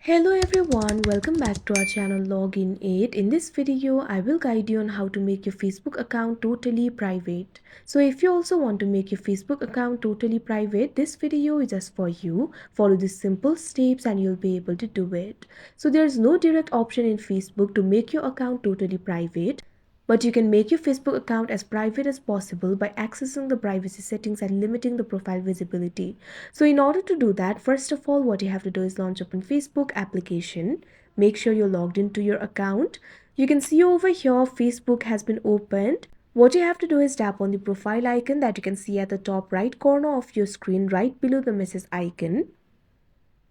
Hello everyone, welcome back to our channel Login 8. In this video, I will guide you on how to make your Facebook account totally private. So if you also want to make your Facebook account totally private, this video is just for you. Follow these simple steps and you'll be able to do it. So there's no direct option in Facebook to make your account totally private. But you can make your Facebook account as private as possible by accessing the privacy settings and limiting the profile visibility. So in order to do that, first of all, what you have to do is launch open Facebook application. Make sure you're logged into your account. You can see over here, Facebook has been opened. What you have to do is tap on the profile icon that you can see at the top right corner of your screen right below the message icon.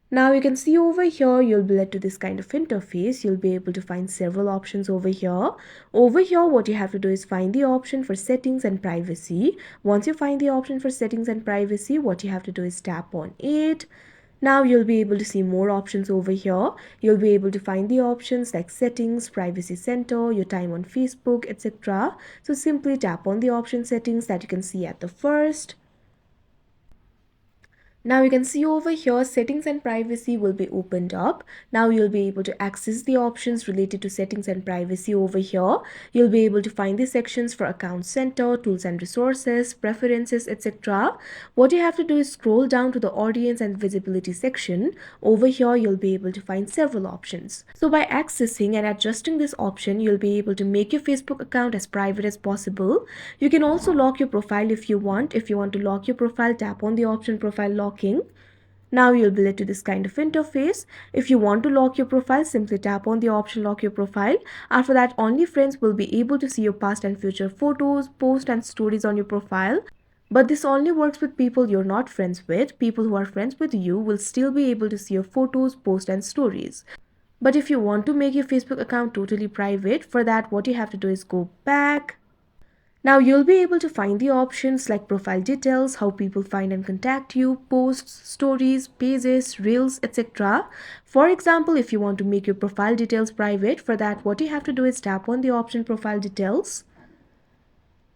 Now you can see over here, you'll be led to this kind of interface. You'll be able to find several options over here. Over here, what you have to do is find the option for settings and privacy. Once you find the option for settings and privacy, what you have to do is tap on it. Now you'll be able to see more options over here. You'll be able to find the options like settings, privacy center, your time on Facebook, etc. So simply tap on the option settings that you can see at the first. Now you can see over here settings and privacy will be opened up. Now you'll be able to access the options related to settings and privacy over here. You'll be able to find the sections for account center, tools and resources, preferences, etc. What you have to do is scroll down to the audience and visibility section. Over here you'll be able to find several options. So by accessing and adjusting this option, you'll be able to make your Facebook account as private as possible. You can also lock your profile if you want. If you want to lock your profile, tap on the option profile lock. Now you'll be led to this kind of interface. If you want to lock your profile, simply tap on the option lock your profile. After that, only friends will be able to see your past and future photos, posts and stories on your profile. But this only works with people you're not friends with. People who are friends with you will still be able to see your photos, posts and stories. But if you want to make your Facebook account totally private, for that what you have to do is go back. Now you'll be able to find the options like profile details, how people find and contact you, posts, stories, pages, reels, etc. For example, if you want to make your profile details private, for that what you have to do is tap on the option profile details.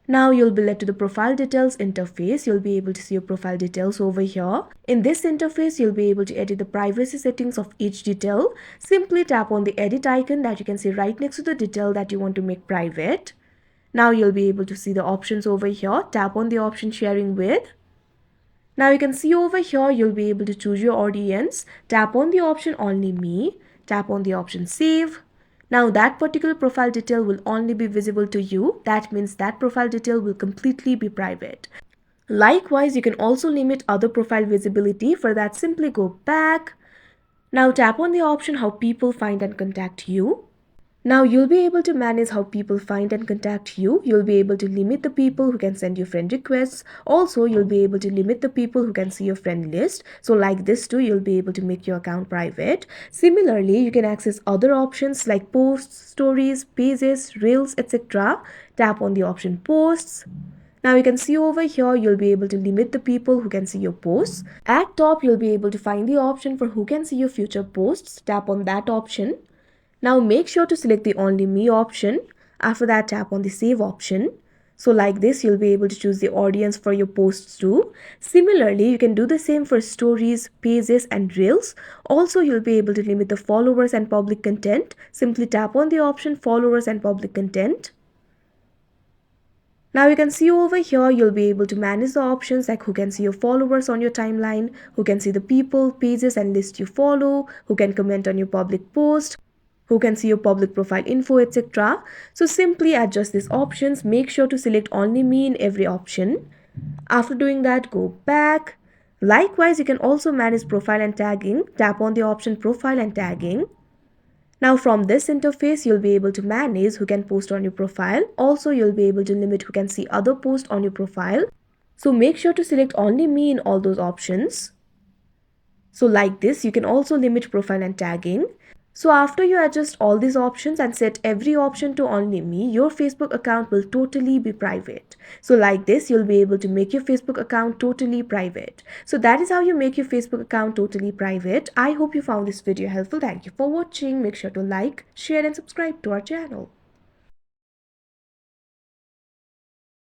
Now you'll be led to the profile details interface. You'll be able to see your profile details over here. In this interface, you'll be able to edit the privacy settings of each detail. Simply tap on the edit icon that you can see right next to the detail that you want to make private. Now you'll be able to see the options over here. Tap on the option sharing with. Now you can see over here, you'll be able to choose your audience. Tap on the option only me. Tap on the option save. Now that particular profile detail will only be visible to you. That means that profile detail will completely be private. Likewise, you can also limit other profile visibility. For that, simply go back. Now tap on the option how people find and contact you. Now you'll be able to manage how people find and contact you. You'll be able to limit the people who can send you friend requests. Also, you'll be able to limit the people who can see your friend list. So like this too, you'll be able to make your account private. Similarly, you can access other options like posts, stories, pages, reels, etc. Tap on the option posts. Now you can see over here, you'll be able to limit the people who can see your posts. At top, you'll be able to find the option for who can see your future posts. Tap on that option. Now make sure to select the only me option. After that, tap on the save option. So like this, you'll be able to choose the audience for your posts too. Similarly, you can do the same for stories, pages and reels. Also, you'll be able to limit the followers and public content. Simply tap on the option followers and public content. Now you can see over here, you'll be able to manage the options like who can see your followers on your timeline, who can see the people, pages and list you follow, who can comment on your public post, who can see your public profile info, etc. So simply adjust these options. Make sure to select only me in every option. After doing that, go back. Likewise, you can also manage profile and tagging. Tap on the option profile and tagging. Now from this interface, you'll be able to manage who can post on your profile. Also, you'll be able to limit who can see other posts on your profile. So make sure to select only me in all those options. So like this, you can also limit profile and tagging. So after you adjust all these options and set every option to only me, your Facebook account will totally be private. So like this, you'll be able to make your Facebook account totally private. So that is how you make your Facebook account totally private. I hope you found this video helpful. Thank you for watching. Make sure to like, share and subscribe to our channel.